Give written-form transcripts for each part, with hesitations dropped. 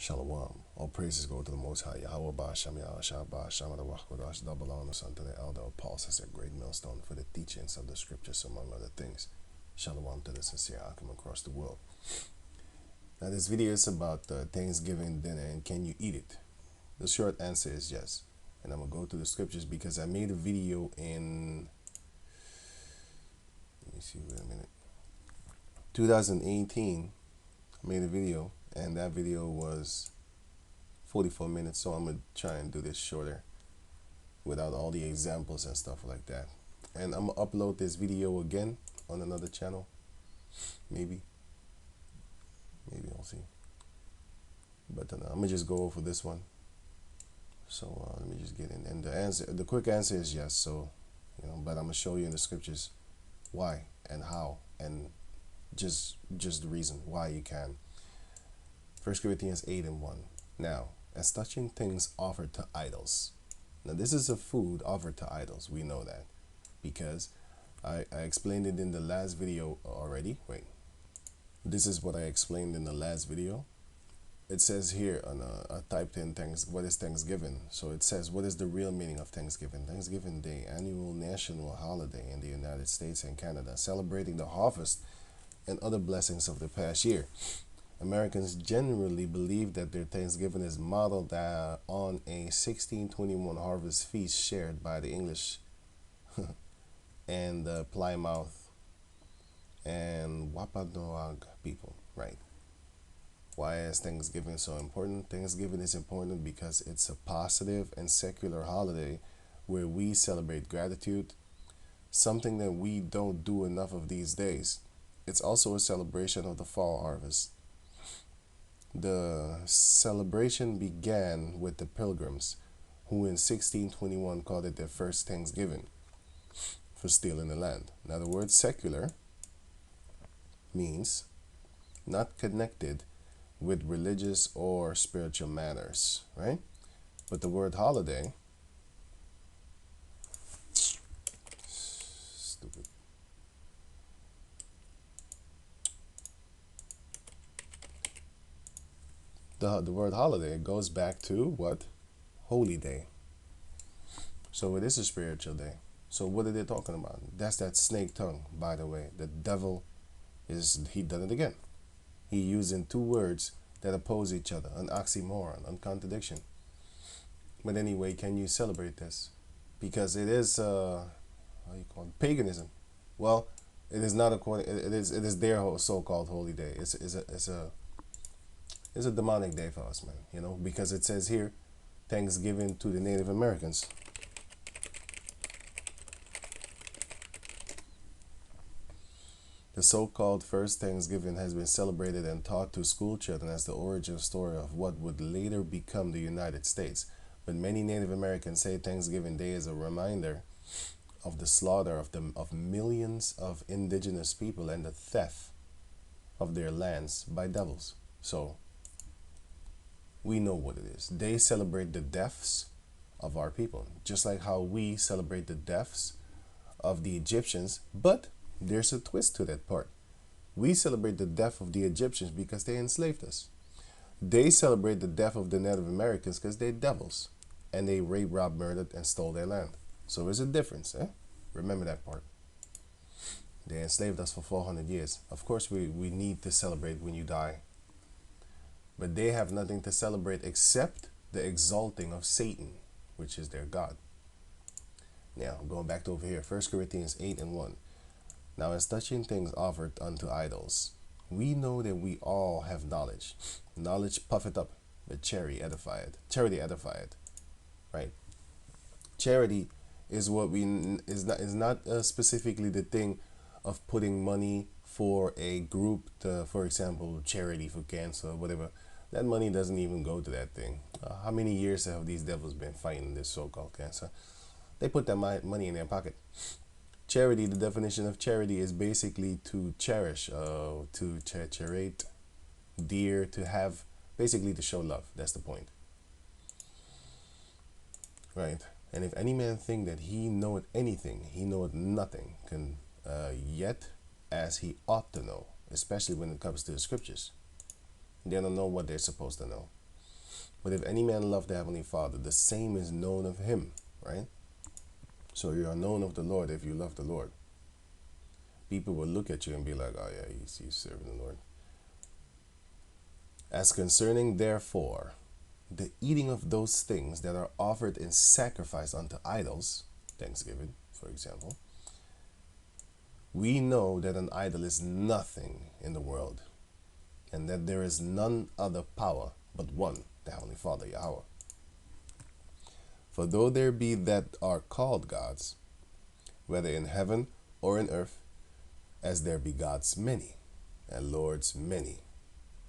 Shalom. All praises go to the Most High. Yahawah Bahasham Yahawashi that belongs unto the elder apostles as a great millstone for the teachings of the scriptures, among other things. Shalom to the sincere Akim across the world. Now, this video is about Thanksgiving dinner and can you eat it? The short answer is yes. And I'm going to go to the scriptures because I made a video in, let me see, wait a minute, 2018. I made a video and that video was 44 minutes, so I'm going to try and do this shorter without all the examples and stuff like that. And I'm going to upload this video again on another channel. Maybe I'll see. But I'm going to just go over this one. So let me just get in. And the quick answer is yes. So, but I'm going to show you in the scriptures why and how and just the reason why you can. 1 Corinthians 8:1. Now, as touching things offered to idols. Now, this is a food offered to idols. We know that because I explained it in the last video already. Wait, this is what I explained in the last video. It says here on I typed in things. What is Thanksgiving? So it says, what is the real meaning of Thanksgiving? Thanksgiving Day, annual national holiday in the United States and Canada, celebrating the harvest and other blessings of the past year. Americans generally believe that their Thanksgiving is modeled on a 1621 harvest feast shared by the English and the Plymouth and Wampanoag people, right? Why is Thanksgiving so important? Thanksgiving is important because it's a positive and secular holiday where we celebrate gratitude, something that we don't do enough of these days. It's also a celebration of the fall harvest. The celebration began with the Pilgrims, who in 1621 called it their first Thanksgiving for stealing the land. Now, the word secular means not connected with religious or spiritual matters, right? But the word holiday, stupid. The word holiday goes back to what? Holy day. So it is a spiritual day. So what are they talking about? That's that snake tongue, by the way. The devil he done it again. He using two words that oppose each other, an oxymoron, a contradiction. But anyway, can you celebrate this? Because it is how you call it? Paganism. Well, it is not according. It is their so-called holy day. It's a demonic day for us, man, because it says here, Thanksgiving to the Native Americans. The so-called first Thanksgiving has been celebrated and taught to school children as the origin story of what would later become the United States. But many Native Americans say Thanksgiving Day is a reminder of the slaughter of millions of indigenous people and the theft of their lands by devils. So, we know what it is. They celebrate the deaths of our people, just like how we celebrate the deaths of the Egyptians. But there's a twist to that part. We celebrate the death of the Egyptians because they enslaved us. They celebrate the death of the Native Americans because they're devils. And they raped, robbed, murdered, and stole their land. So there's a difference, eh? Remember that part. They enslaved us for 400 years. Of course, we need to celebrate when you die. But they have nothing to celebrate except the exalting of Satan, which is their God. Now, going back to over here, 1 Corinthians 8:1. Now, as touching things offered unto idols, we know that we all have knowledge. Knowledge puffeth up, but charity edifieth. Charity edifieth, right? Charity is what is not specifically the thing of putting money for a group to, for example, charity for cancer or whatever. That money doesn't even go to that thing. How many years have these devils been fighting this so-called cancer? They put that money in their pocket. Charity, the definition of charity is basically to cherish, to charite, dear, to have, basically to show love. That's the point. Right? And if any man think that he knoweth anything, he knoweth nothing, yet as he ought to know, especially when it comes to the scriptures. They don't know what they're supposed to know. But if any man love the Heavenly Father, the same is known of him, right? So you are known of the Lord if you love the Lord. People will look at you and be like, oh yeah, he's serving the Lord. As concerning, therefore, the eating of those things that are offered in sacrifice unto idols, Thanksgiving, for example, we know that an idol is nothing in the world, and that there is none other power but one, the Heavenly Father, Yahawah. For though there be that are called gods, whether in heaven or in earth, as there be gods many, and lords many.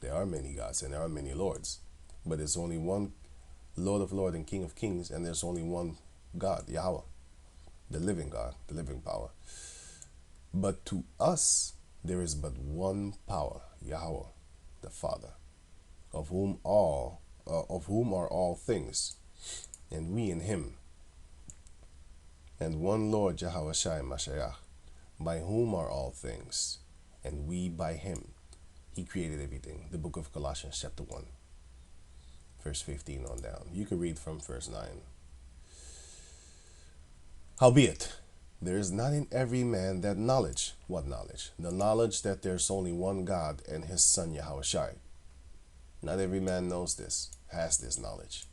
There are many gods and there are many lords, but there's only one Lord of lords and King of kings, and there's only one God, Yahawah, the living God, the living power. But to us there is but one power, Yahawah, the Father, of whom are all things, and we in him, and one Lord Yahawashi Mashiach, by whom are all things, and we by him. He created everything. The book of Colossians chapter 1, verse 15 on down. You can read from verse 9. Howbeit, there is not in every man that knowledge. What knowledge? The knowledge that there's only one God and his son Yahawashi. Not every man knows this, has this knowledge.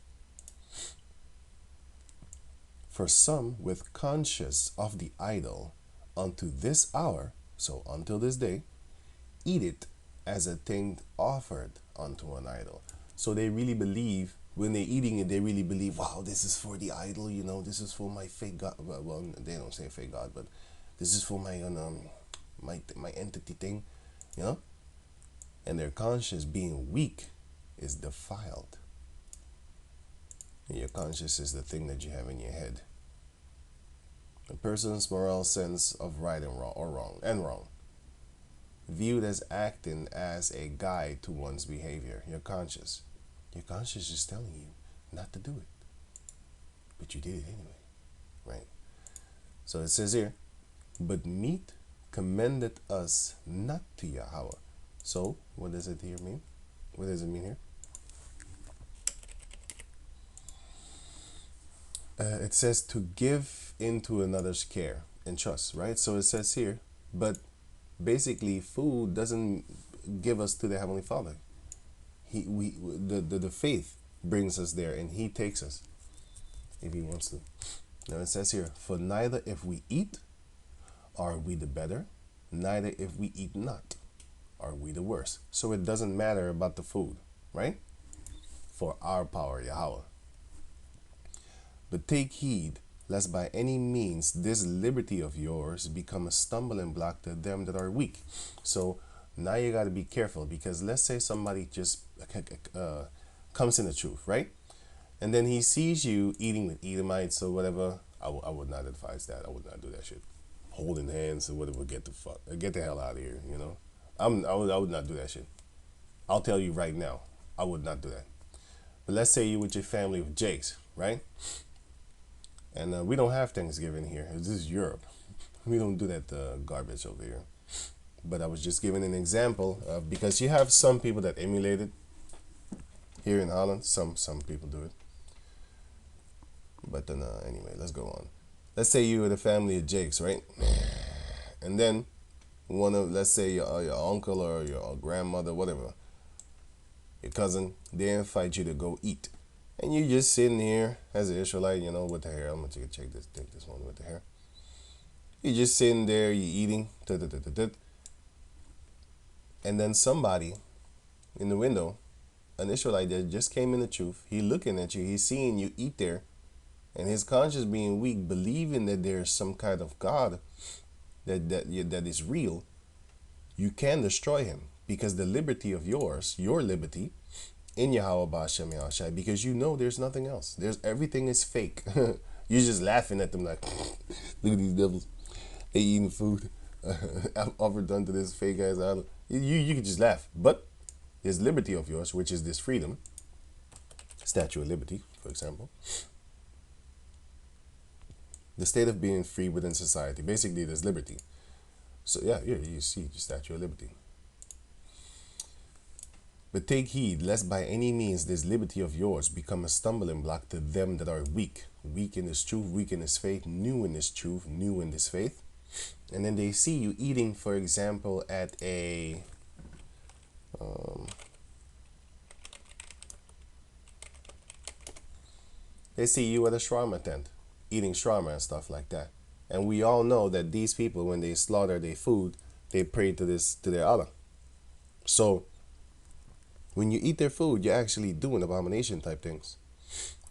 For some, with conscience of the idol, unto this hour, so until this day, eat it as a thing offered unto an idol. So they really believe, when they're eating it, they really believe, wow, this is for the idol, you know, this is for my fake God. Well, they don't say fake God, but this is for my my entity thing, you know. And their conscience, being weak, is defiled. And your conscience is the thing that you have in your head. A person's moral sense of right and wrong, viewed as acting as a guide to one's behavior. Your conscience is telling you not to do it, but you did it anyway, right? So it says here, but meat commendeth us not to Yahawah. So what does it here mean? What does it mean here? It says to give into another's care and trust, right? So it says here, but basically food doesn't give us to the Heavenly Father. The faith brings us there, and he takes us if he wants to. Now it says here, for neither if we eat are we the better, neither if we eat not are we the worse. So it doesn't matter about the food, right? For our power, Yahawah. But take heed, lest by any means this liberty of yours become a stumbling block to them that are weak. So now you got to be careful, because let's say somebody just comes in the truth, right? And then he sees you eating with Edomites or whatever. I would not advise that. I would not do that shit. Holding hands or whatever. Get the hell out of here, you know. I would not do that shit. I'll tell you right now, I would not do that. But let's say you with your family with Jakes, right? And we don't have Thanksgiving here. This is Europe. We don't do that garbage over here. But I was just giving an example of, because you have some people that emulate it here in Holland. Some people do it. But then anyway, let's go on. Let's say you with a family of Jakes, right? And then let's say your uncle or your grandmother, whatever, your cousin, they invite you to go eat. And you just sitting here as an Israelite, you know, with the hair. I'm going to take this one with the hair. You're just sitting there, you're eating. And then somebody in the window, an Israelite that just came in the truth, he looking at you, he's seeing you eat there. And his conscience being weak, believing that there's some kind of God that is real, you can destroy him. Because the liberty of yours, your liberty, in Yahawah Bahasham Yahawashi, because you know there's nothing else. Everything is fake. You're just laughing at them like, look at these devils. They eating food. I'm offered unto this fake guy's idol. You can just laugh. But there's liberty of yours, which is this freedom. Statue of Liberty, for example. The state of being free within society. Basically, there's liberty. So yeah, you see the Statue of Liberty. But take heed, lest by any means this liberty of yours become a stumbling block to them that are weak. Weak in this truth, weak in this faith, new in this truth, new in this faith. And then they see you eating, for example, at a they see you at a shawarma tent, eating shawarma and stuff like that. And we all know that these people, when they slaughter their food, they pray to their Allah. So when you eat their food, you're actually doing abomination type things.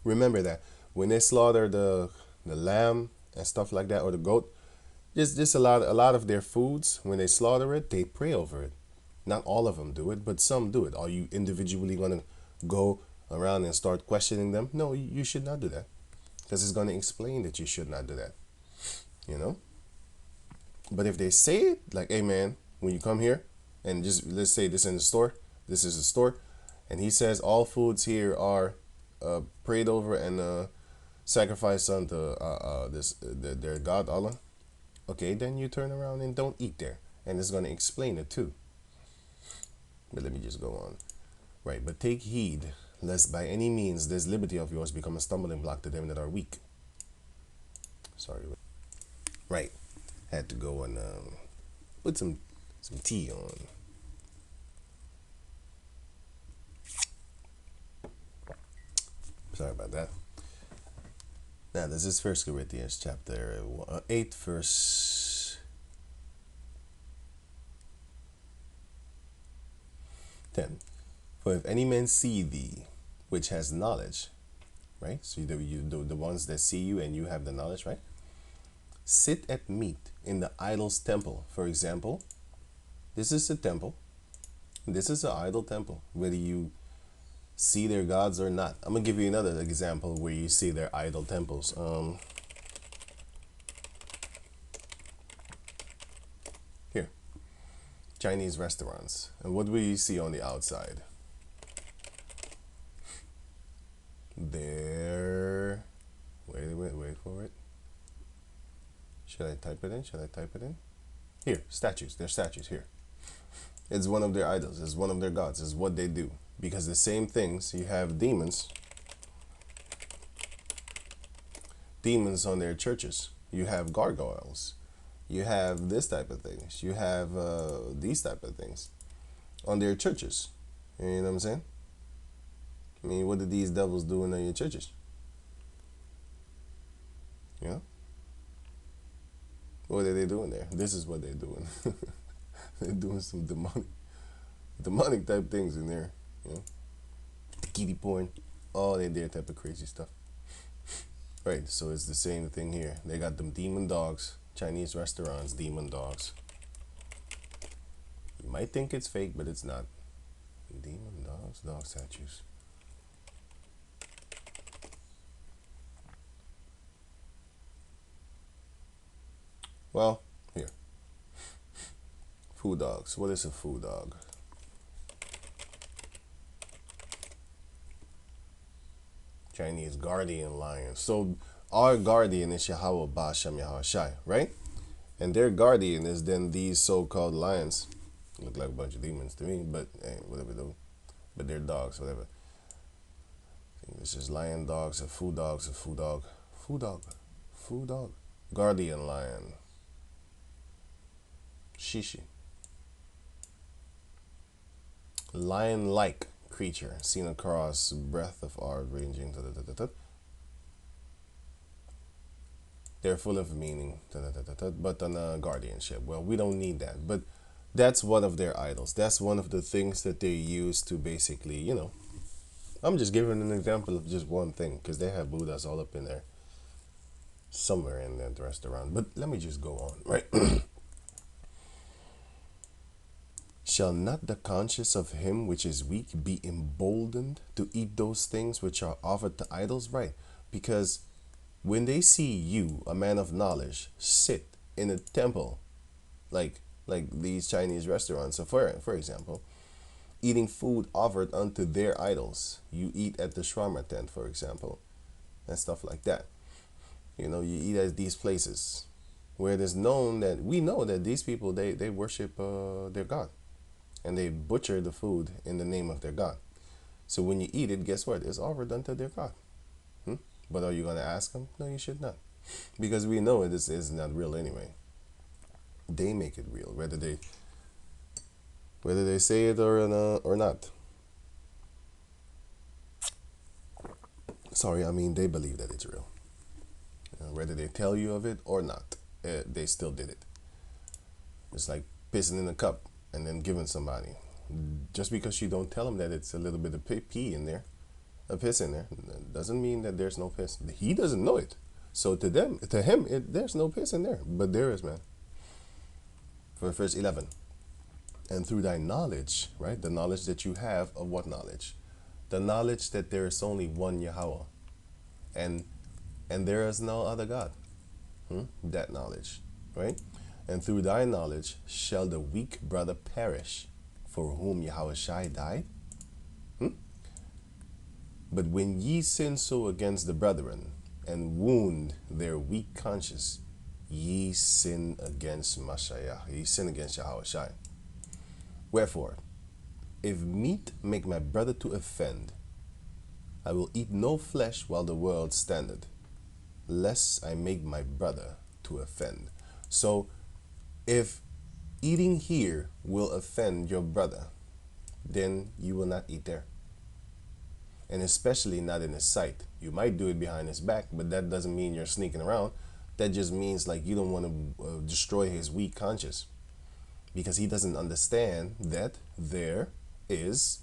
Remember that when they slaughter the lamb and stuff like that, or the goat, just a lot of their foods, when they slaughter it, they pray over it. Not all of them do it, but some do it. Are you individually going to go around and start questioning them? No, you should not do that, because it's going to explain that you should not do that. You know. But if they say it, like, hey man, when you come here, and just let's say this in the store, this is a store, and he says all foods here are prayed over and sacrificed unto their God Allah. Okay, then you turn around and don't eat there, and it's going to explain it too. But let me just go on. Right, but take heed lest by any means this liberty of yours become a stumbling block to them that are weak. Sorry. Right, had to go and put some tea on. Sorry about that. Now, this is 1 Corinthians chapter 8, verse 10. For if any man see thee, which has knowledge, right? So the ones that see you and you have the knowledge, right? Sit at meat in the idol's temple. For example, this is a temple. This is an idol temple, whether you see their gods or not. I'm gonna give you another example where you see their idol temples. Here, Chinese restaurants, and what do you see on the outside? There. Wait for it. Should I type it in? Here, statues. They're statues here. It's one of their idols. It's one of their gods. It's what they do. Because the same things, you have demons on their churches. You have gargoyles. You have this type of things. You have these type of things on their churches. You know what I'm saying? I mean, what do these devils do in your churches? You know? What are they doing there? This is what they're doing. They're doing some demonic type things in there. You know? Kitty porn, all that there type of crazy stuff. Right, so it's the same thing here. They got them demon dogs, Chinese restaurants, demon dogs. You might think it's fake, but it's not. Demon dogs, dog statues. Well, here. Food dogs. What is a food dog? Chinese guardian lion. So our guardian is Yahawah Bahasham Yahawashi, right? And their guardian is then these so-called lions. Look like a bunch of demons to me, but hey, whatever though. But they're dogs, whatever. I think this is lion dogs, a food dog. Guardian lion. Shishi. Lion-like creature seen across breadth of art ranging they're full of meaning but on a guardianship. Well, we don't need that, but that's one of their idols. That's one of the things that they use to basically, you know, I'm just giving an example of just one thing, because they have Buddhas all up in there somewhere in that restaurant. But let me just go on, right? Shall not the conscience of him which is weak be emboldened to eat those things which are offered to idols? Right. Because when they see you, a man of knowledge, sit in a temple, like these Chinese restaurants, so for example, eating food offered unto their idols, you eat at the shawarma tent, for example, and stuff like that. You know, you eat at these places where it is known that we know that these people, they worship their God. and they butcher the food in the name of their God. So when you eat it, guess what? It's offered unto their God. But are you going to ask them? No, you should not. Because we know it is not real anyway. They make it real, whether they say it or not. Sorry, I mean they believe that it's real. Whether they tell you of it or not, they still did it. It's like pissing in a cup and then giving somebody. Just because you don't tell them that it's a little bit of pee in there, a piss in there, doesn't mean that there's no piss. He doesn't know it. So to him, there's no piss in there. But there is, man. For verse 11. And through thy knowledge, right? The knowledge that you have of what knowledge? The knowledge that there is only one Yahawah. And there is no other God. That knowledge, right? And through thy knowledge shall the weak brother perish, for whom Yahawashi died. But when ye sin so against the brethren, and wound their weak conscience, ye sin against Mashiach. Ye sin against Yahawashi. Wherefore, if meat make my brother to offend, I will eat no flesh while the world standeth, lest I make my brother to offend. So, if eating here will offend your brother, then you will not eat there. And especially not in his sight. You might do it behind his back, but that doesn't mean you're sneaking around. That just means like you don't want to destroy his weak conscience, because he doesn't understand that there is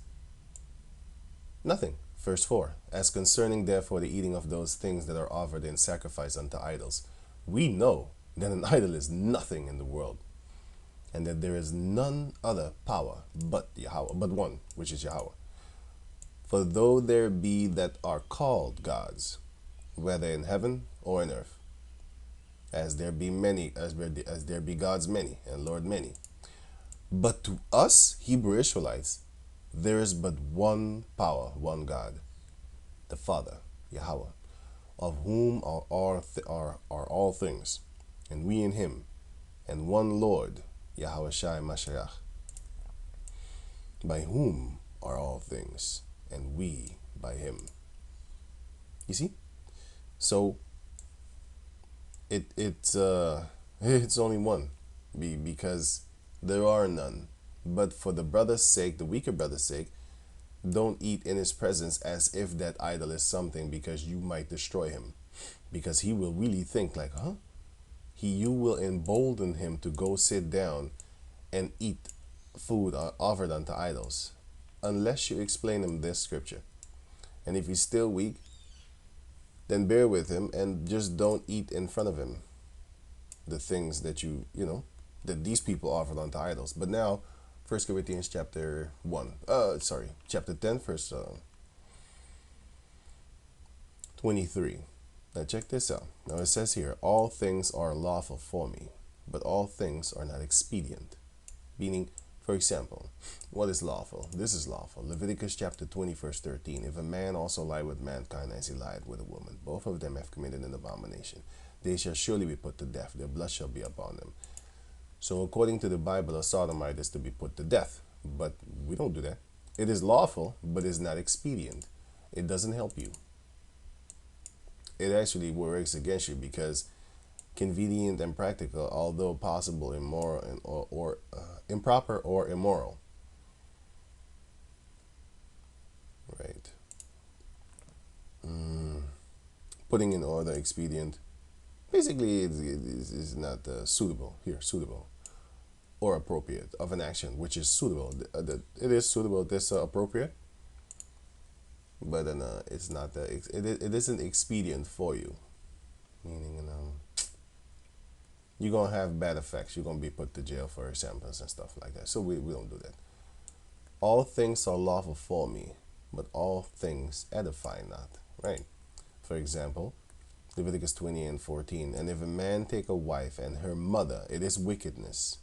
nothing. Verse 4, as concerning therefore the eating of those things that are offered in sacrifice unto idols, we know that an idol is nothing in the world, and that there is none other power but Yahawah, but one, which is Yahawah. For though there be that are called gods, whether in heaven or in earth, as there be many, as there be gods many, and Lord many, but to us Hebrew Israelites there is but one power, one God, the Father, Yahawah, of whom are all things, and we in him, and one Lord, Yahawashi Mashiach, by whom are all things, and we by him. You see? So it's only one, because there are none. But for the brother's sake, the weaker brother's sake, don't eat in his presence as if that idol is something, because you might destroy him. Because he will really think like, you will embolden him to go sit down and eat food offered unto idols, unless you explain him this scripture. And if he's still weak, then bear with him and just don't eat in front of him the things that that these people offered unto idols. But now, 1 Corinthians chapter 10, verse 23. Now check this out. Now it says here, all things are lawful for me, but all things are not expedient. Meaning, for example, what is lawful? This is lawful. Leviticus chapter 20, verse 13. If a man also lie with mankind as he lied with a woman, both of them have committed an abomination. They shall surely be put to death. Their blood shall be upon them. So according to the Bible, a sodomite is to be put to death. But we don't do that. It is lawful, but it's not expedient. It doesn't help you. It actually works against you, because convenient and practical, although possible, immoral or improper or immoral. Right. Putting in order, expedient. Basically, it's not suitable or appropriate of an action, which is suitable. It is suitable. This appropriate, but it's not. It isn't expedient for you. Meaning, you're gonna have bad effects. You're gonna be put to jail for examples and stuff like that. So we don't do that. All things are lawful for me, but all things edify not. Right. For example, Leviticus 20 and 14. And if a man take a wife and her mother, it is wickedness.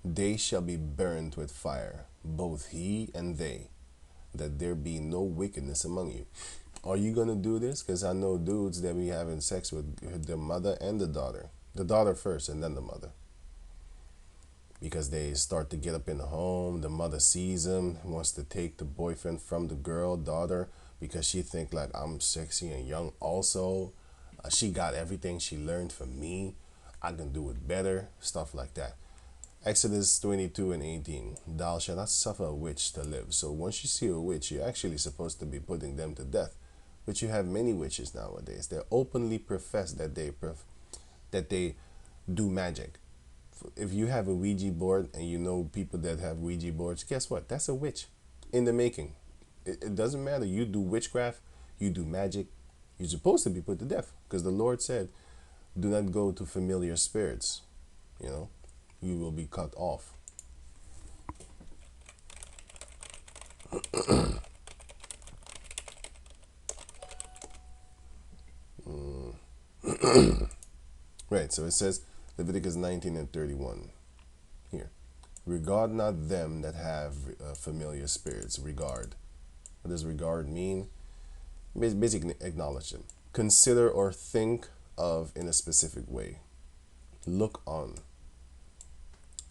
They shall be burned with fire, both he and they, that there be no wickedness among you. Are you going to do this? Because I know dudes that be having sex with the mother and the daughter. The daughter first and then the mother. because they start to get up in the home. The mother sees them, wants to take the boyfriend from the girl, daughter, because she think like I'm sexy and young also. She got everything she learned from me. I can do it better, stuff like that. Exodus 22 and 18. Thou shalt not suffer a witch to live. So once you see a witch, you're actually supposed to be putting them to death. But you have many witches nowadays. They openly profess that they do magic. If you have a Ouija board and you know people that have Ouija boards, guess what? That's a witch in the making. It doesn't matter. You do witchcraft, you do magic, you're supposed to be put to death because the Lord said, do not go to familiar spirits. You know, you will be cut off. Right, so it says Leviticus 19 and 31 here. Regard not them that have familiar spirits. Regard. What does regard mean? Basically, acknowledge them. Consider or think of in a specific way. Look on.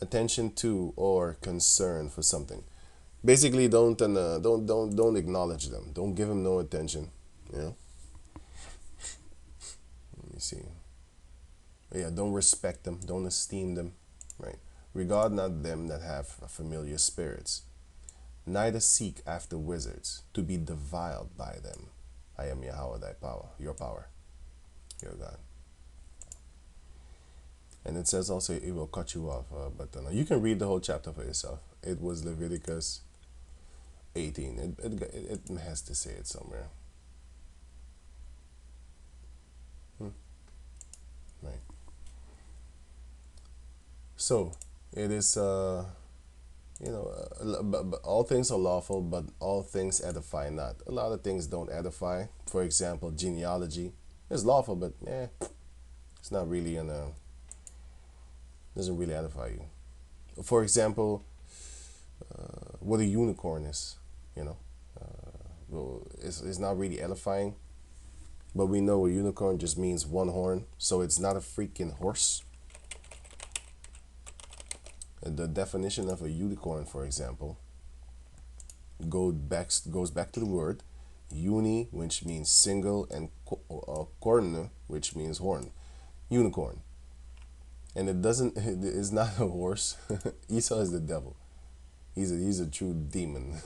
Attention to or concern for something. Basically, don't acknowledge them. Don't give them no attention. You know. Let me see. Yeah, don't respect them. Don't esteem them. Right. Regard not them that have familiar spirits. Neither seek after wizards to be defiled by them. I am Yahawah thy power, your power, your God. And it says also it will cut you off. But you can read the whole chapter for yourself. It was Leviticus 18. It has to say it somewhere. Right. So it is, but all things are lawful, but all things edify not. A lot of things don't edify. For example, genealogy is lawful, but it's not really doesn't really edify you. For example, what a unicorn is, it's not really edifying. But we know a unicorn just means one horn, so it's not a freaking horse. And the definition of a unicorn, for example, goes back to the word uni, which means single, and corn, which means horn. Unicorn. And it's not a horse. Esau is the devil. He's a true demon.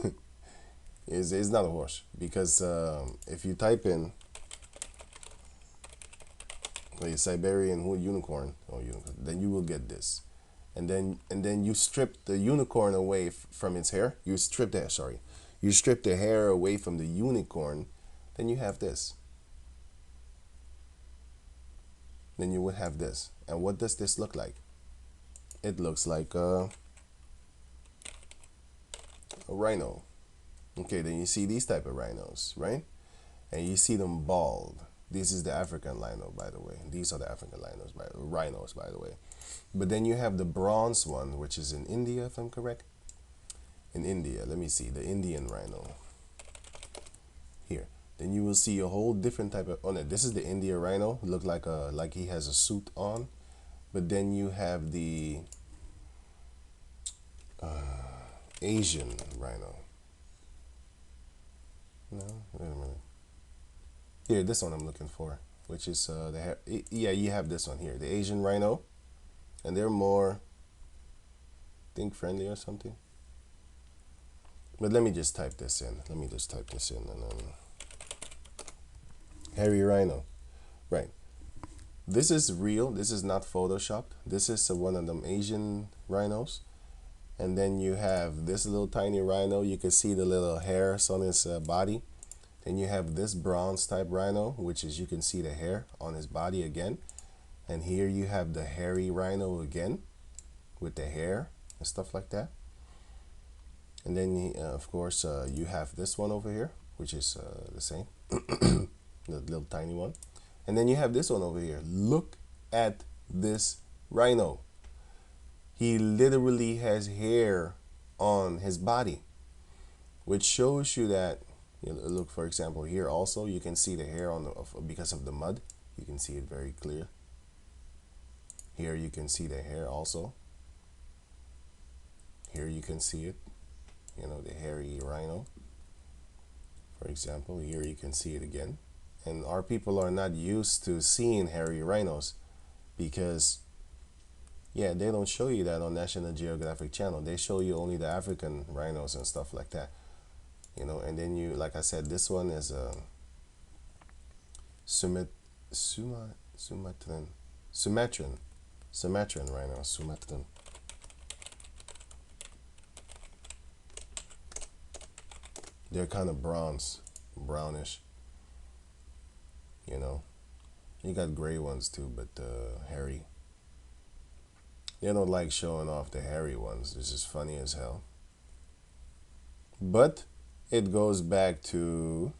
It's not a horse, because if you type in a Siberian unicorn, then you will get this. And then you strip the unicorn away from its hair. You strip the hair away from the unicorn, then you have this. Then you would have this. And what does this look like? It looks like a rhino. Okay, then you see these type of rhinos, right? And you see them bald. This is the African rhino, by the way. These are the African rhinos, by the way. But then you have the bronze one, which is in India, if I'm correct. In India, let me see, the Indian rhino. Here. Then you will see a whole different type of. Oh no, this is the India rhino. Look like he has a suit on. But then you have the Asian rhino. No, wait a minute. Here, this one I'm looking for, which is the hair. Yeah, you have this one here, the Asian rhino, and they're more, think, friendly or something. But let me just type this in. And then hairy rhino, right? This is real. This is not photoshopped. This is one of them Asian rhinos. And then you have this little tiny rhino. You can see the little hairs on his body. Then you have this bronze type rhino, which is you can see the hair on his body again. And here you have the hairy rhino again with the hair and stuff like that. And then, of course, you have this one over here, which is the same, the little tiny one. And then you have this one over here. Look at this rhino. He literally has hair on his body, which shows you that, look, for example, here also, you can see the hair on because of the mud. You can see it very clear. Here you can see the hair also. Here you can see it, the hairy rhino, for example. Here you can see it again. And our people are not used to seeing hairy rhinos because, yeah, they don't show you that on National Geographic Channel. They show you only the African rhinos and stuff like that. And then like I said, this one is a Sumatran rhino, Sumatran. They're kind of brownish. You got gray ones too, but hairy. They don't like showing off the hairy ones. It's just funny as hell. But it goes back to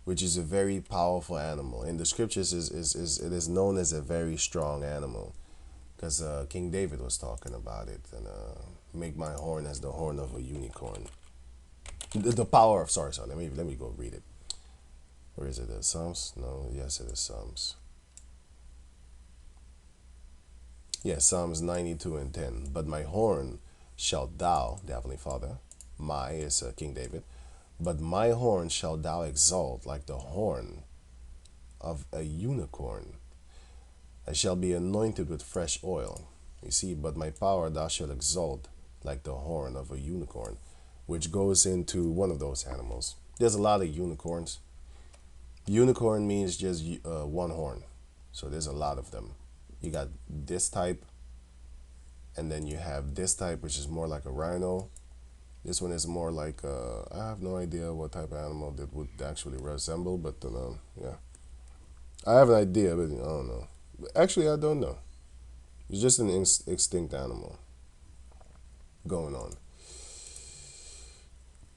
which is a very powerful animal. In the scriptures, it is known as a very strong animal, because King David was talking about it, and make my horn as the horn of a unicorn. The power of, sorry, let me go read it. Where is it? Psalms? No, yes, it is Psalms. Yeah, Psalms 92 and 10. But my horn shalt thou, the Heavenly Father, my is King David, but my horn shalt thou exalt like the horn of a unicorn. I shall be anointed with fresh oil. You see, but my power thou shalt exalt like the horn of a unicorn, which goes into one of those animals. There's a lot of unicorns. Unicorn means just one horn. So there's a lot of them. You got this type, and then you have this type, which is more like a rhino. This one is more like, I have no idea what type of animal that would actually resemble, but yeah. I have an idea, but I don't know. Actually, I don't know. It's just an extinct animal going on.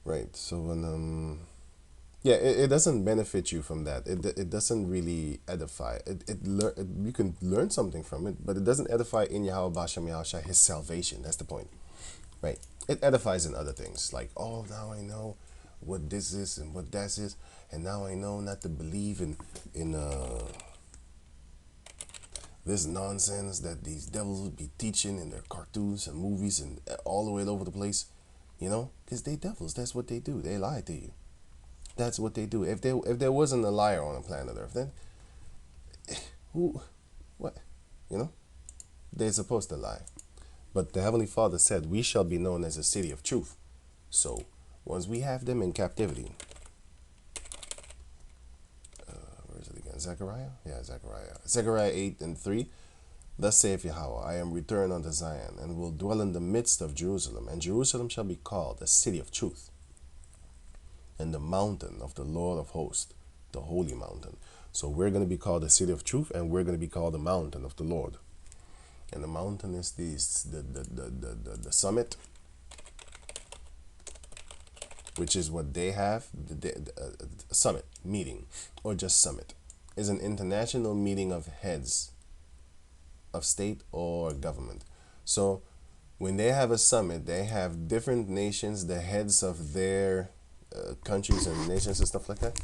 Right, so when, yeah, it doesn't benefit you from that. It doesn't really edify. You can learn something from it, but it doesn't edify in Yahawah Bahasham Yahawashi, his salvation. That's the point, right? It edifies in other things, like, oh, now I know what this is and what that is, and now I know not to believe in this nonsense that these devils would be teaching in their cartoons and movies and all the way over the place, because they devils. That's what they do. They lie to you. That's what they do. If there wasn't a liar on the planet Earth, then who, what, they're supposed to lie. But the Heavenly Father said, we shall be known as a city of truth. So once we have them in captivity, where is it again? Zechariah? Yeah, Zechariah. Zechariah 8 and 3. Thus saith Yahawah, I am returned unto Zion, and will dwell in the midst of Jerusalem, and Jerusalem shall be called a city of truth, and the mountain of the Lord of hosts, the holy mountain. So we're going to be called the city of truth, and we're going to be called the mountain of the Lord. And the mountain is the summit, which is what they have. The summit meeting, or just summit, is an international meeting of heads of state or government. So when they have a summit, they have different nations, the heads of their countries and nations and stuff like that,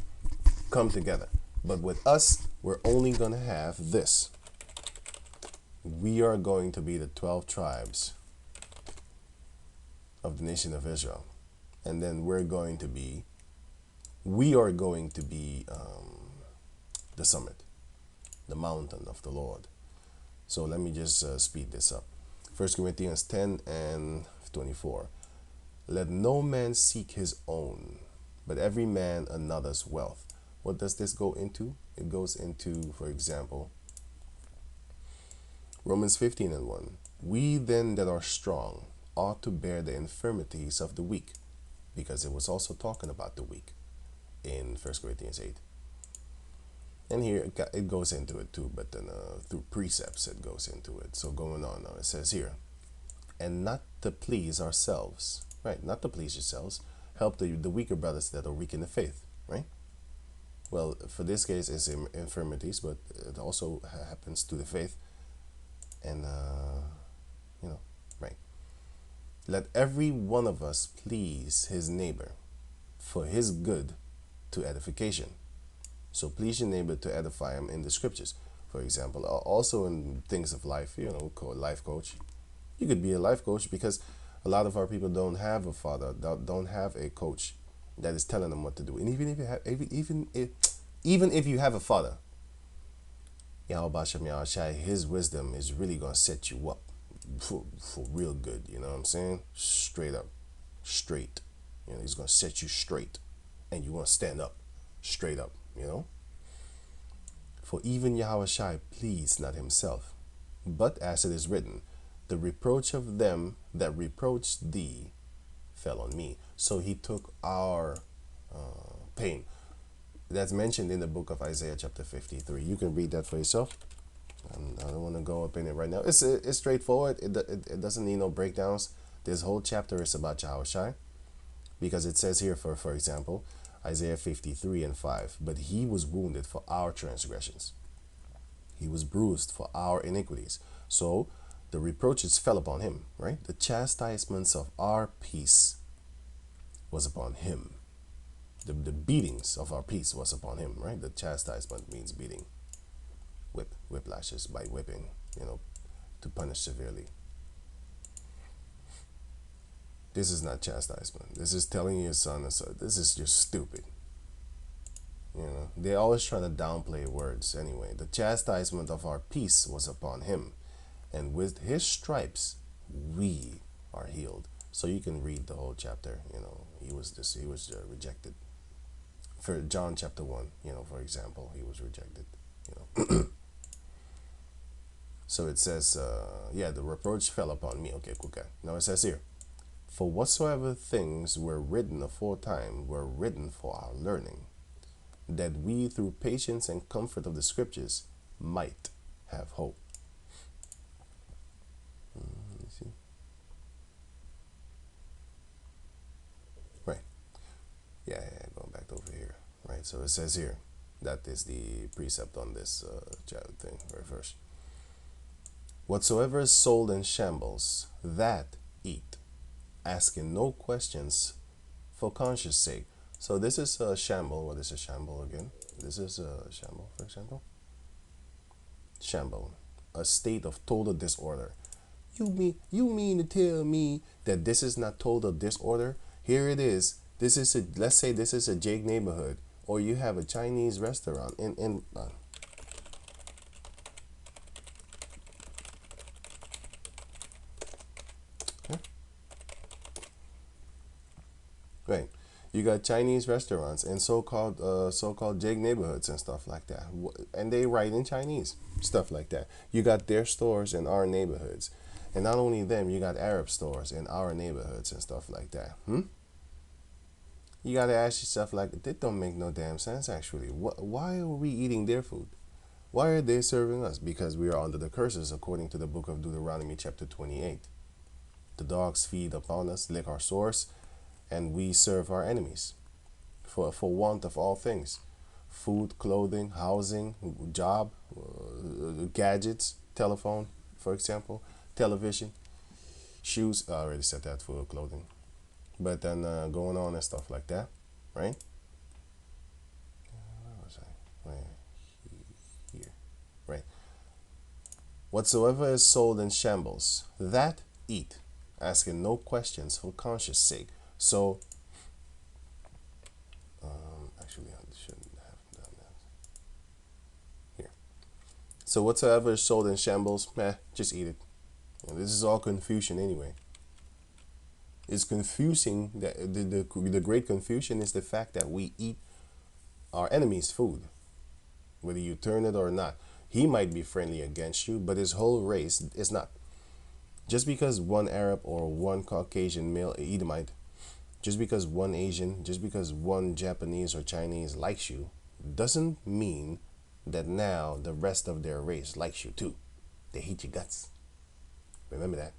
come together. But with us, we're only going to have this. We are going to be the 12 tribes of the nation of Israel. And then we are going to be the summit, the mountain of the Lord. So let me just speed this up. 1 Corinthians 10 and 24. Let no man seek his own, but every man another's wealth. What does this go into? It goes into, for example, Romans 15 and 1. We then that are strong ought to bear the infirmities of the weak, because it was also talking about the weak in 1 Corinthians 8. And here it goes into it too, but then through precepts it goes into it. So going on now, it says here, and not to please ourselves, right? Not to please yourselves. Help the weaker brothers that are weak in the faith, right? Well, for this case, it's infirmities, but it also happens to the faith. And, right. Let every one of us please his neighbor for his good to edification. So please your neighbor to edify him in the scriptures. for example. Also in things of life, life coach. You could be a life coach because a lot of our people don't have a father, don't have a coach that is telling them what to do. And even if you have, even if you have a father, Yahawah Bahasham Yahawashi, his wisdom is really gonna set you up for real good. You know what I'm saying? Straight up, straight. He's gonna set you straight, and you want to stand up, straight up. For even Yahawashi pleased not himself, but as it is written, the reproach of them that reproached thee fell on me. So he took our pain. That's mentioned in the book of Isaiah chapter 53. You can read that for yourself. I don't want to go up in it right now. It's straightforward. It doesn't need no breakdowns. This whole chapter is about Yahawashi, because it says here, for example, Isaiah 53 and 5, but he was wounded for our transgressions. He was bruised for our iniquities. So the reproaches fell upon him, right? The chastisements of our peace was upon him. The beatings of our peace was upon him, right? The chastisement means beating. Whiplashes, by whipping, to punish severely. This is not chastisement. This is telling your son, this is just stupid. They're always trying to downplay words anyway. The chastisement of our peace was upon him, and with his stripes we are healed. So you can read the whole chapter. He was rejected. For John chapter 1, for example, he was rejected. So it says, the reproach fell upon me. Okay. Now it says here, for whatsoever things were written aforetime were written for our learning, that we through patience and comfort of the scriptures might have hope. Let me see. Right. Yeah, going back over here. Right, so it says here, that is the precept on this thing, very first. Whatsoever is sold in shambles, that eat, asking no questions for conscience sake. So this is a shamble. What is a shamble again? This is a shamble, for example. Shamble, a state of total disorder. You mean to tell me that this is not total disorder? Here it is. Let's say this is a Jake neighborhood, or you have a Chinese restaurant in right. You got Chinese restaurants and so-called Jake neighborhoods and stuff like that, and they write in Chinese, stuff like that. You got their stores in our neighborhoods, and not only them, you got Arab stores in our neighborhoods and stuff like that. You gotta ask yourself, like, that don't make no damn sense actually. Why are we eating their food? Why are they serving us? Because we are under the curses, according to the book of Deuteronomy chapter 28. The dogs feed upon us, lick our sores, and we serve our enemies for want of all things: food, clothing, housing, job, gadgets, telephone, for example, television, shoes. I already said that for clothing. But then going on and stuff like that, right? Where was I? Here, right? Whatsoever is sold in shambles, that eat, asking no questions for conscience sake. So, actually, I shouldn't have done that. Here. So whatsoever is sold in shambles, just eat it. This is all confusion anyway. It's confusing. That the great confusion is the fact that we eat our enemy's food, whether you turn it or not. He might be friendly against you, but his whole race is not. Just because one Arab or one Caucasian male Edomite, just because one Asian, just because one Japanese or Chinese likes you, doesn't mean that now the rest of their race likes you too. They hate your guts. Remember that.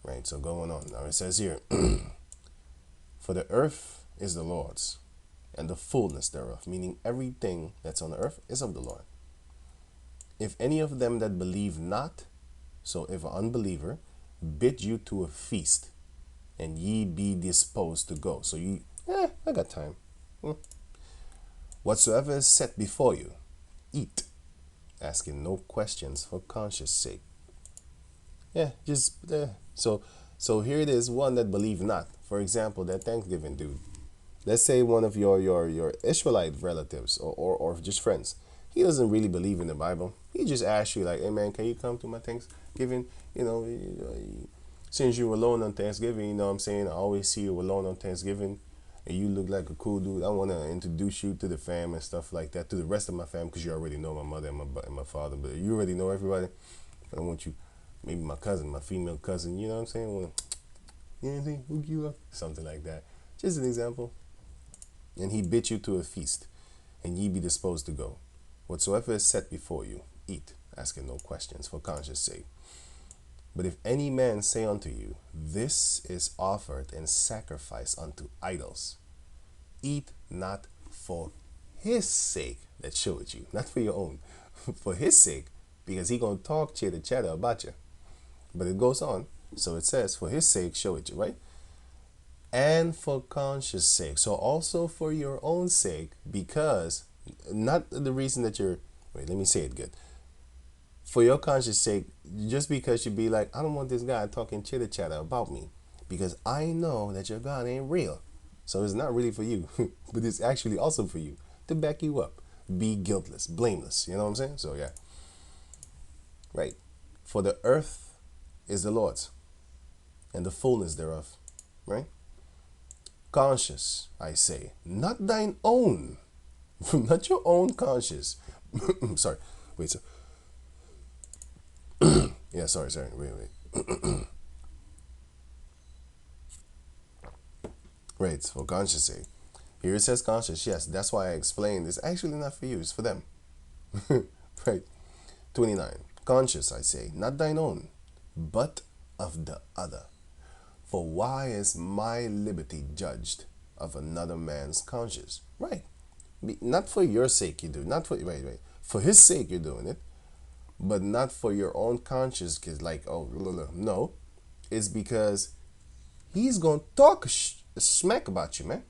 Right, so going on. Now it says here, for the earth is the Lord's, and the fullness thereof, meaning everything that's on the earth is of the Lord. If any of them that believe not, so if an unbeliever bid you to a feast, and ye be disposed to go. So I got time. Whatsoever is set before you, eat, asking no questions for conscience sake. Yeah, just so here it is, one that believe not. For example, that Thanksgiving dude. Let's say one of your Israelite relatives or just friends. He doesn't really believe in the Bible. He just asks you like, "Hey man, can you come to my Thanksgiving? You know, since you were alone on Thanksgiving, you know what I'm saying? I always see you alone on Thanksgiving, and you look like a cool dude. I want to introduce you to the fam and stuff like that, to the rest of my fam, because you already know my mother and my father, but you already know everybody. I want you, maybe my cousin, my female cousin, you know what I'm saying? You know what I'm saying? Hook you up, something like that. Just an example. And he bid you to a feast, and ye be disposed to go. Whatsoever is set before you, eat, asking no questions for conscience sake. But if any man say unto you, this is offered in sacrifice unto idols, eat not for his sake that showeth you, not for your own, for his sake, because he gonna talk chitter chatter about you. But it goes on, so it says, for his sake show it you, right? And for conscience sake, so also for your own sake, because not the reason that you're, wait, let me say it good, for your conscience sake, just because you be like, I don't want this guy talking chitter chatter about me, because I know that your God ain't real. So it's not really for you, but it's actually also for you to back you up. Be guiltless, blameless. You know what I'm saying? So yeah, right. For the earth is the Lord's, and the fullness thereof. Right? Conscious, I say, not thine own, not your own conscience. Sorry, wait. So, yeah, sorry. Wait. Right, for conscience sake. Here it says conscience. Yes, that's why I explained it's actually not for you, it's for them. Right. 29. Conscience, I say, not thine own, but of the other. For why is my liberty judged of another man's conscience? Right. Not for your sake you do. Not for, wait. For his sake you're doing it, but not for your own conscience. Cause like, oh, no. It's because he's going to talk smack about you, man.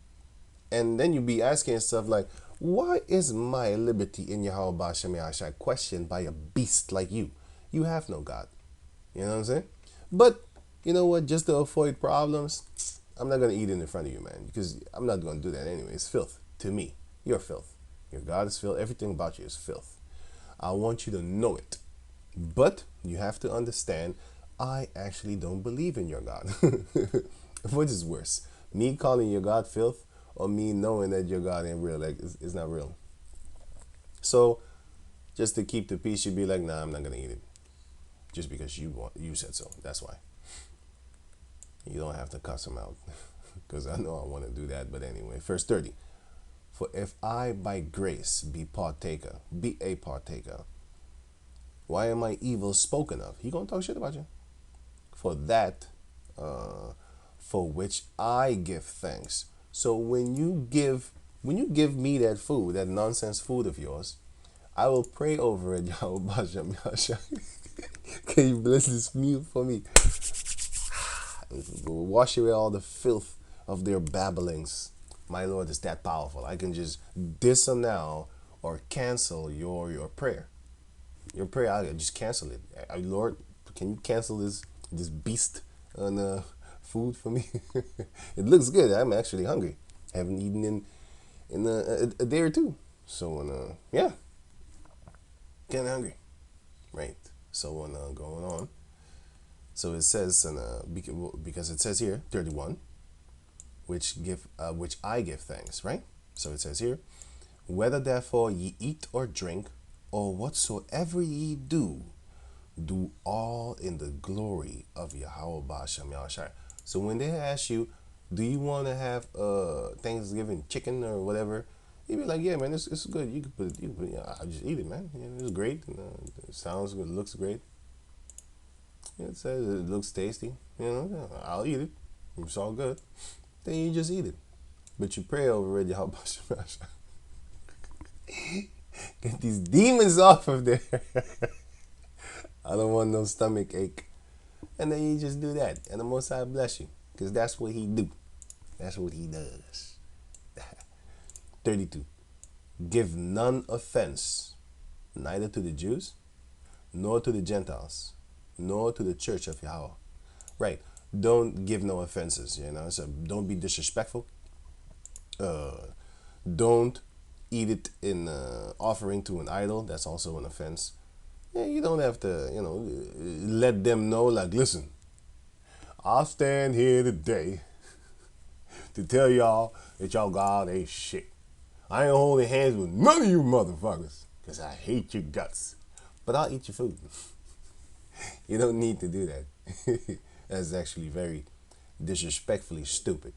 And then you be asking stuff like, why is my liberty in Yahawah Bahasham Yahawashi questioned by a beast like you? You have no God. You know what I'm saying? But you know what? Just to avoid problems, I'm not going to eat it in front of you, man, because I'm not going to do that anyway. It's filth to me. You're filth. Your God is filth. Everything about you is filth. I want you to know it. But you have to understand, I actually don't believe in your God. What is worse? Me calling your God filth, or me knowing that your God ain't real? Like, it's not real. So, just to keep the peace, you'd be like, nah, I'm not going to eat it. Just because you said so. That's why. You don't have to cuss him out. Because I know I want to do that. But anyway, verse 30. For if I by grace be a partaker, why am I evil spoken of? He gonna talk shit about you. For that, for which I give thanks. So when you give me that food, that nonsense food of yours, I will pray over it. Yahawah Bahasham Yahawashi. Can you bless this meal for me? Wash away all the filth of their babblings. My Lord is that powerful. I can just disannul or cancel your prayer. Your prayer, I just cancel it. Lord, can you cancel this beast on food for me? It looks good. I'm actually hungry. I haven't eaten in a day or two. So yeah, getting hungry, right? So going on. So it says, because it says here 31, which I give thanks, right? So it says here, whether therefore ye eat or drink, or whatsoever ye do, do all in the glory of Yahawah Bahasham Yahawashi. So when they ask you, do you want to have Thanksgiving chicken or whatever, you be like, yeah, man, it's good. I just eat it, man. It's great. It sounds good. It looks great. It says it looks tasty. I'll eat it. It's all good. Then you just eat it. But you pray over it, Yahawah Bahasham Yahawashi. Get these demons off of there. I don't want no stomach ache. And then you just do that. And the Most High bless you. Because that's what he do. That's what he does. 32. Give none offense neither to the Jews, nor to the Gentiles, nor to the church of Yahawah. Right. Don't give no offenses, So don't be disrespectful. Don't eat it in offering to an idol. That's also an offense. Yeah, you don't have to, let them know, like, listen, I stand here today to tell y'all that y'all God ain't shit. I ain't holding hands with none of you motherfuckers because I hate your guts. But I'll eat your food. You don't need to do that. That's actually very disrespectfully stupid.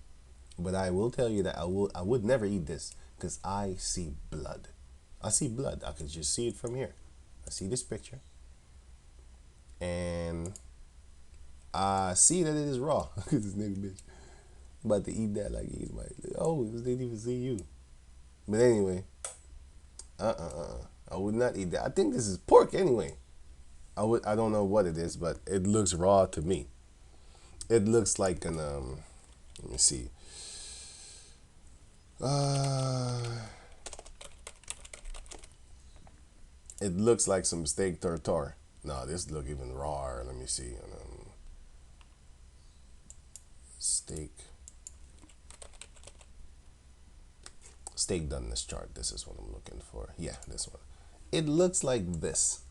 But I will tell you that I would never eat this because I see blood. I see blood. I can just see it from here. I see this picture. And I see that it is raw. Look at this nigga bitch. About to eat that like he's like, oh, it didn't even see you. But anyway, I would not eat that. I think this is pork anyway. I don't know what it is, but it looks raw to me. It looks like an let me see. It looks like some steak tartare. No, this look even rawer. Let me see. Steak done this chart. This is what I'm looking for. Yeah, this one. It looks like this,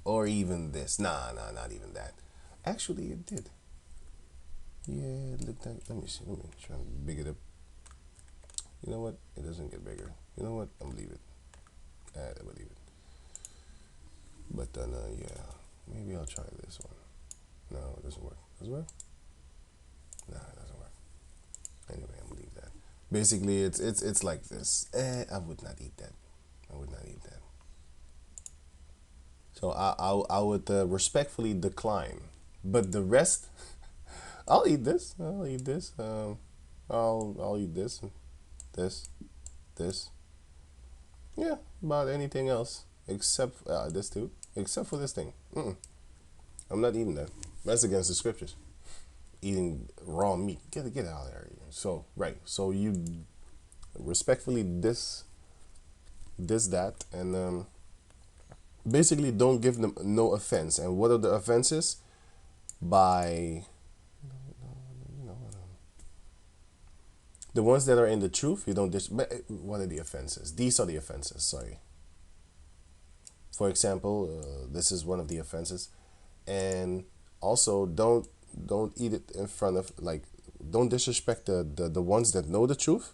or even this. Nah, not even that. Actually, it did. Yeah, it looked like. Let me see. Let me try to big it up. You know what? It doesn't get bigger. You know what? I'm leave it. I believe it. But then, yeah, maybe I'll try this one. No, it doesn't work. Does it work? Nah, it doesn't work. Anyway, I'm gonna leave that. Basically, it's like this. I would not eat that. I would not eat that. So I would respectfully decline. But the rest, I'll eat this. I'll eat this. I'll eat this, this. Yeah, about anything else except this too. Except for this thing. I'm not eating that. That's against the scriptures. Eating raw meat. Get out of there. So right. So you respectfully that, and basically don't give them no offense. And what are the offenses? By the ones that are in the truth, you don't. What are the offenses? These are the offenses. Sorry. For example, this is one of the offenses, and also don't eat it in front of, like, don't disrespect the ones that know the truth,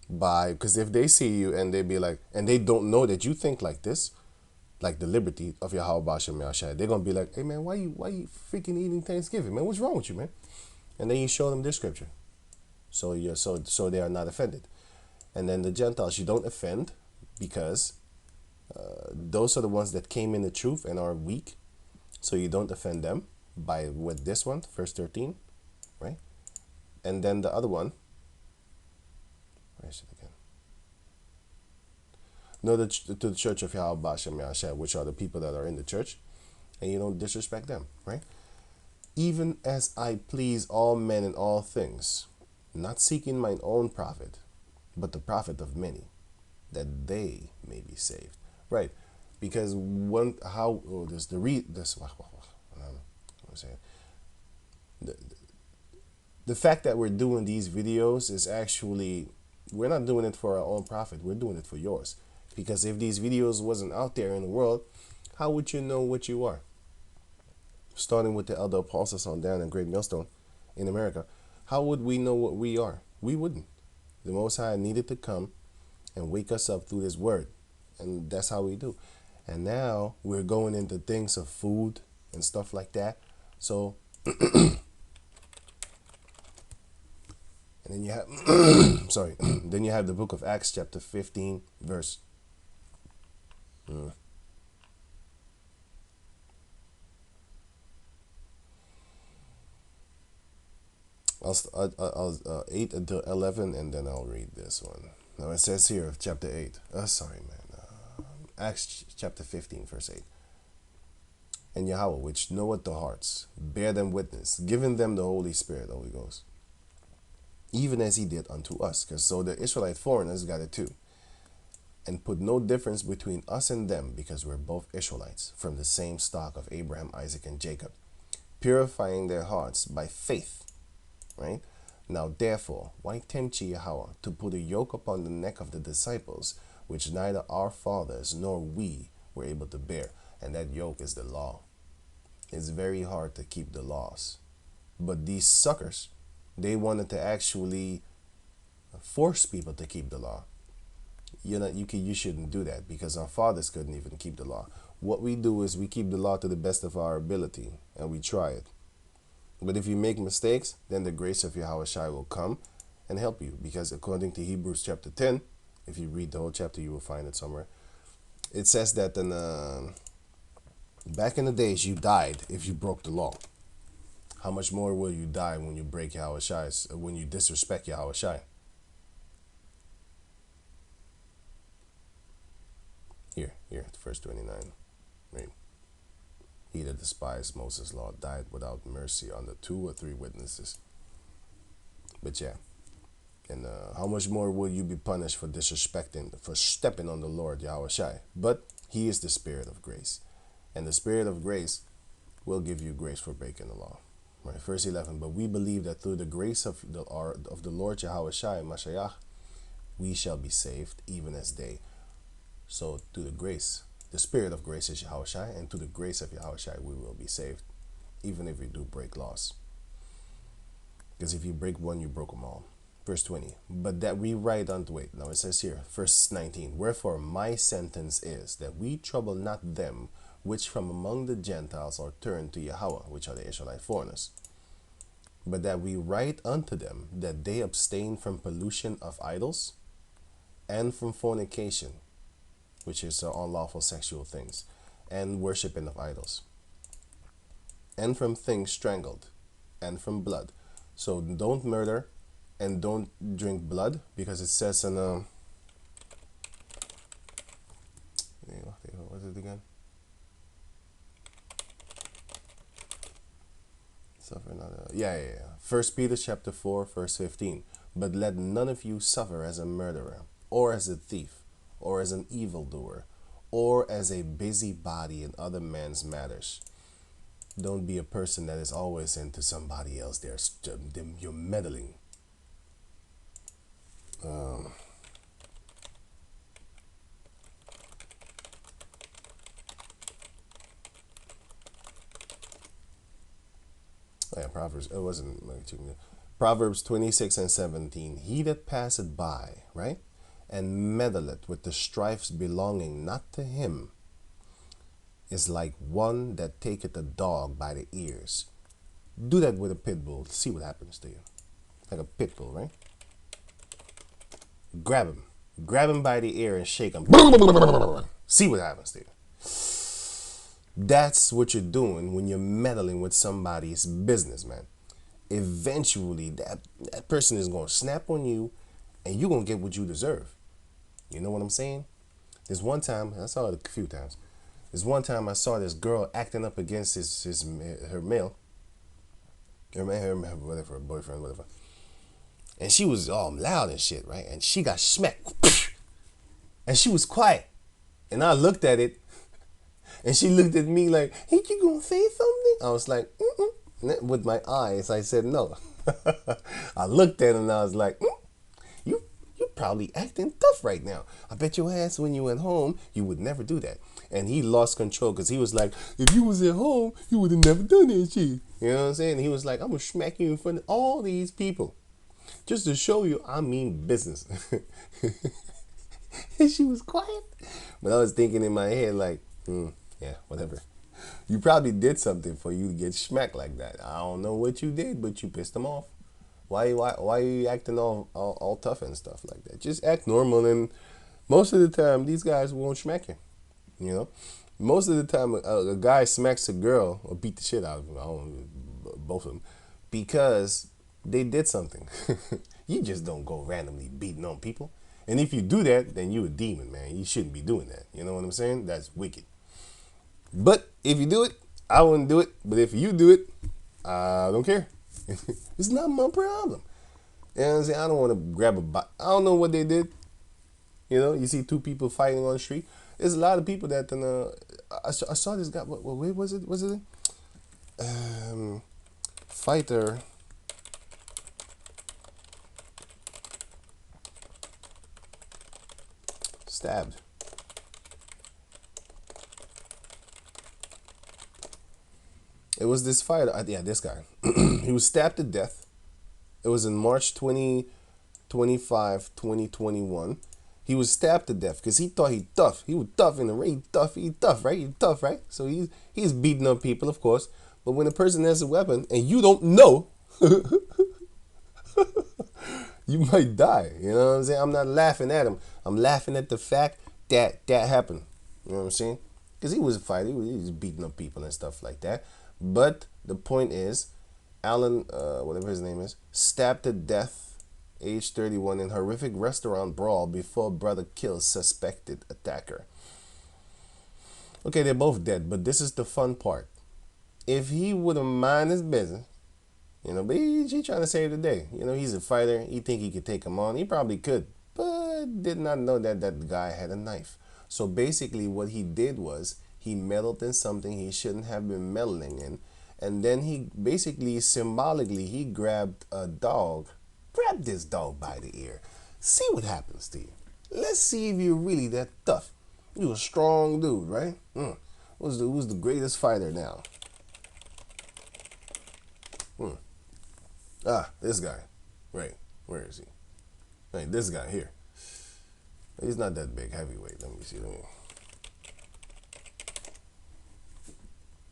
because if they see you and they be like, and they don't know that you think like this, like the liberty of Yahawah Bahasham Yahawashi, they're gonna be like, hey man, why you freaking eating Thanksgiving, man? What's wrong with you, man? And then you show them this scripture, so they are not offended. And then the Gentiles, you don't offend, because those are the ones that came in the truth and are weak, so you don't offend them with this one, verse 13, right? And then the other one, where is it again? No, to the church of Yahawah Bahasham Yahawashi, which are the people that are in the church, and you don't disrespect them, right? Even as I please all men in all things, not seeking mine own profit, but the profit of many, that they may be saved. Right? Because the fact that we're doing these videos is actually, we're not doing it for our own profit. We're doing it for yours. Because if these videos wasn't out there in the world, how would you know what you are? Starting with the elder apostles on down in Great Millstone in America, how would we know what we are? We wouldn't. The Most High needed to come and wake us up through His Word, and that's how we do. And now we're going into things of food and stuff like that. So, and then you have, sorry, then you have the book of Acts chapter 15 verse. I'll 8 until 11, and then I'll read this one. Now it says here, chapter 8. Sorry, man. Acts chapter 15, verse 8. And Yahawah, which knoweth the hearts, bear them witness, giving them the Holy Spirit, Holy Ghost, even as He did unto us. Because so the Israelite foreigners got it too. and put no difference between us and them, because we're both Israelites from the same stock of Abraham, Isaac, and Jacob, purifying their hearts by faith, right? Now, therefore, why tempt ye Yahawah to put a yoke upon the neck of the disciples, which neither our fathers nor we were able to bear? And that yoke is the law. It's very hard to keep the laws. But these suckers, they wanted to actually force people to keep the law. You shouldn't do that, because our fathers couldn't even keep the law. What we do is we keep the law to the best of our ability, and we try it. But if you make mistakes, then the grace of Yahawashi will come and help you, because according to Hebrews chapter 10, if you read the whole chapter, you will find it somewhere. It says that back in the days, you died if you broke the law. How much more will you die when you break Yahawashi, when you disrespect Yahawashi? Here, verse 29. Right. He that despised Moses' law died without mercy under 2 or 3 witnesses. But yeah. And how much more will you be punished for disrespecting, for stepping on the Lord Yahawashi? But he is the Spirit of grace. And the Spirit of grace will give you grace for breaking the law. Right. Verse 11. But we believe that through the grace of the Lord Yahawashi, Mashiach, we shall be saved, even as they. So through the grace, the Spirit of grace is Yahawashi, and through the grace of Yahawashi we will be saved, even if we do break laws. Because if you break one, you broke them all. Verse 20, but that we write unto it. Now it says here, verse 19, wherefore my sentence is that we trouble not them which from among the Gentiles are turned to Yahawah, which are the Israelite foreigners, but that we write unto them that they abstain from pollution of idols, and from fornication, which is unlawful sexual things, and worshiping of idols, and from things strangled, and from blood. So don't murder, and don't drink blood, because it says in what is it again? Suffer not. Yeah. First Peter chapter 4, verse 15. But let none of you suffer as a murderer, or as a thief, or as an evildoer, or as a busybody in other men's matters. Don't be a person that is always into somebody else. You're meddling. Proverbs. It wasn't like Proverbs 26 and 17. He that passeth by, right, and meddleth with the strifes belonging not to him, is like one that taketh a dog by the ears. Do that with a pit bull. See what happens to you. Like a pit bull, right? Grab him by the ear and shake him. See what happens to you. That's what you're doing when you're meddling with somebody's business, man. Eventually, that person is going to snap on you, and you're going to get what you deserve. You know what I'm saying? There's one time, I saw it a few times. There's one time I saw this girl acting up against her whatever, her boyfriend, whatever. And she was all loud and shit, right? And she got smacked. And she was quiet. And I looked at it. And she looked at me like, hey, you gonna say something? I was like, with my eyes, I said no. I looked at her and I was like, you probably acting tough right now. I bet your ass when you went home, you would never do that. And he lost control because he was like, if you was at home, you would have never done that shit. You know what I'm saying? And he was like, I'm gonna smack you in front of all these people just to show you I mean business. And she was quiet. But I was thinking in my head like, yeah, whatever. You probably did something for you to get smacked like that. I don't know what you did, but you pissed them off. Why are you acting all tough and stuff like that? Just act normal, and most of the time, these guys won't smack you. You know? Most of the time, a guy smacks a girl or beat the shit out of them, both of them, because they did something. You just don't go randomly beating on people. And if you do that, then you a demon, man. You shouldn't be doing that. You know what I'm saying? That's wicked. But if you do it, I wouldn't do it. But if you do it, I don't care. It's not my problem. You know what I'm saying? I don't want to grab I don't know what they did. You know, you see two people fighting on the street. There's a lot of people that I saw this guy. What way was it? Was it fighter? Stabbed. It was this fighter. Yeah, this guy. He was stabbed to death. It was in March 2025, 2021. He was stabbed to death because he thought he tough. He was tough in the ring. He tough, right? He tough, right? So he's beating up people, of course. But when a person has a weapon and you don't know, you might die. You know what I'm saying? I'm not laughing at him. I'm laughing at the fact that that happened. You know what I'm saying? Because he was a fighter. He was beating up people and stuff like that. But the point is, Alan, whatever his name is, stabbed to death, age 31, in horrific restaurant brawl before brother kills suspected attacker. Okay, they're both dead, but this is the fun part. If he would have mind his business, you know, but he trying to save the day. You know, he's a fighter. He think he could take him on. He probably could, but did not know that that guy had a knife. So basically what he did was he meddled in something he shouldn't have been meddling in. And then he basically symbolically he grabbed a dog, grabbed this dog by the ear. See what happens to you. Let's see if you're really that tough. You're a strong dude, right? Who's the greatest fighter now? This guy. Right. Where is he? Hey, this guy here. He's not that big. Heavyweight. Let me see.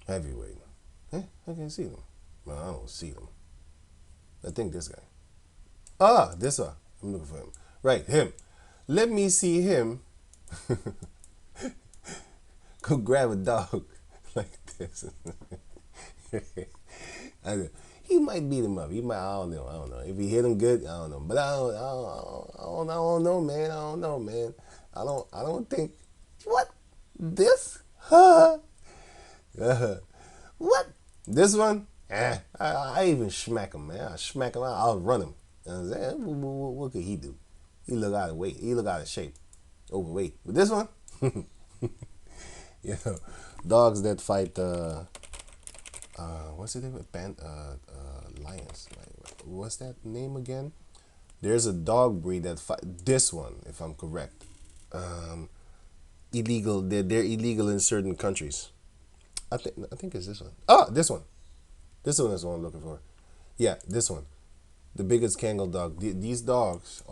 Heavyweight. I can see them. No, I don't see them. I think this guy. This one. I'm looking for him. Right, him. Let me see him go grab a dog like this. He might beat him up. He might. I don't know. If he hit him good, I don't know. But I don't know, man. I don't know, man. I don't think. What? This? What? This one? I even smack him, man. I smack him out. I'll run him. You know what I'm saying? What could he do? He look out of weight. He look out of shape. Overweight. But this one? You know, dogs that fight what's it name? Lions. What's that name again? There's a dog breed that fight this one, if I'm correct. Illegal. They're illegal in certain countries. I think it's this one. This one. This one is the one I'm looking for. Yeah, this one. The biggest Kangal dog. These dogs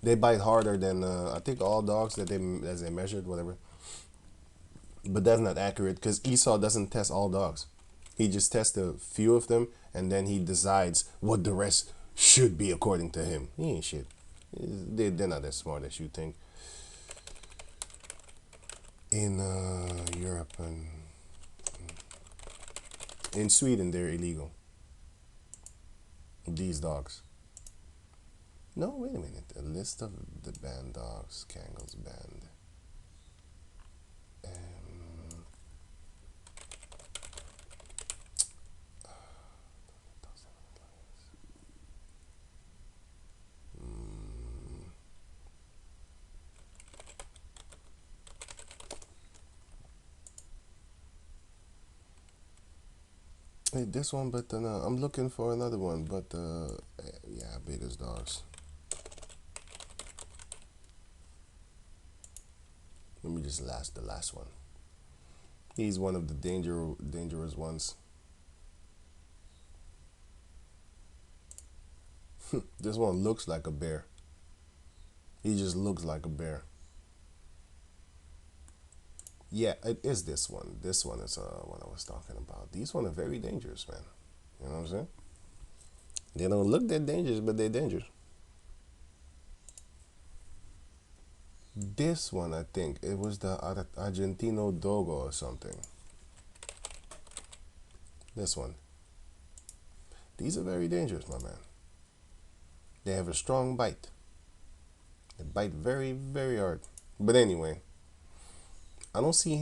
they bite harder than I think all dogs that they measured, whatever. But that's not accurate because Esau doesn't test all dogs. He just tests a few of them and then he decides what the rest should be according to him. He ain't shit. They're not as smart as you think. In Europe and in Sweden, they're illegal. These dogs. No, wait a minute. A list of the banned dogs. Kangal's banned. Hey, this one, but I'm looking for another one. But yeah, biggest dogs. Let me just the last one. He's one of the dangerous ones. This one looks like a bear. He just looks like a bear. Yeah, it is this one. This one is what I was talking about. These ones are very dangerous, man. You know what I'm saying? They don't look that dangerous, but they're dangerous. This one, I think, it was the Argentino Dogo or something. This one. These are very dangerous, my man. They have a strong bite. They bite very, very hard. But anyway, I don't see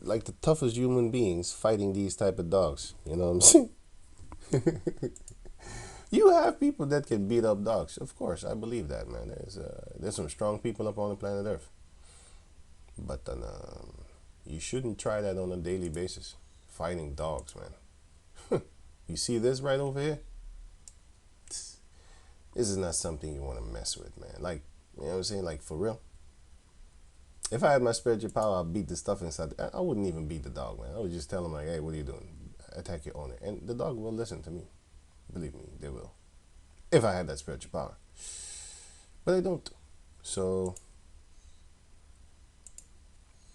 like the toughest human beings fighting these type of dogs. You know what I'm saying? You have people that can beat up dogs. Of course, I believe that, man. There's some strong people up on the planet Earth. But then, you shouldn't try that on a daily basis. Fighting dogs, man. You see this right over here? This is not something you want to mess with, man. Like, you know what I'm saying? Like, for real. If I had my spiritual power, I'd beat the stuff inside. I wouldn't even beat the dog, man. I would just tell him, like, hey, what are you doing? Attack your owner. And the dog will listen to me. Believe me, they will. If I had that spiritual power. But I don't. So,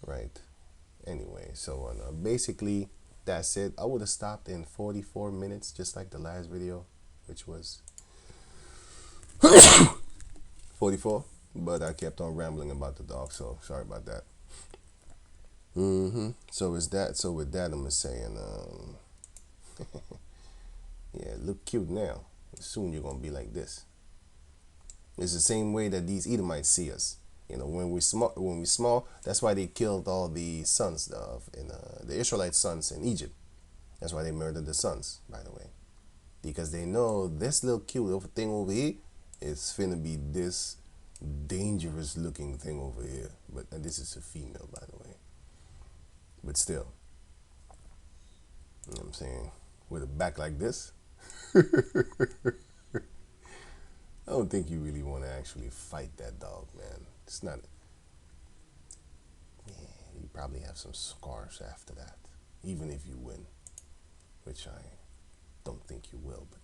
right. Anyway, so basically, that's it. I would have stopped in 44 minutes, just like the last video, which was 44. But I kept on rambling about the dog, so sorry about that. So is that? So with that, I'm saying, yeah, look cute now. Soon you're gonna be like this. It's the same way that these Edomites see us. You know, when we small, that's why they killed all the sons of the Israelite sons in Egypt. That's why they murdered the sons, by the way, because they know this little cute thing over here is finna be this dangerous looking thing over here. But and this is a female, by the way. But still, you know what I'm saying, with a back like this, I don't think you really want to actually fight that dog, man. It's not. Yeah, you probably have some scars after that, even if you win, which I don't think you will. But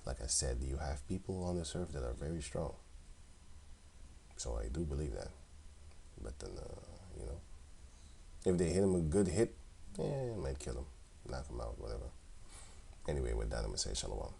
like I said, you have people on this earth that are very strong. So I do believe that. But then, you know, if they hit him a good hit, it might kill him, knock him out, whatever. Anyway, with that, I'm going to say shalom.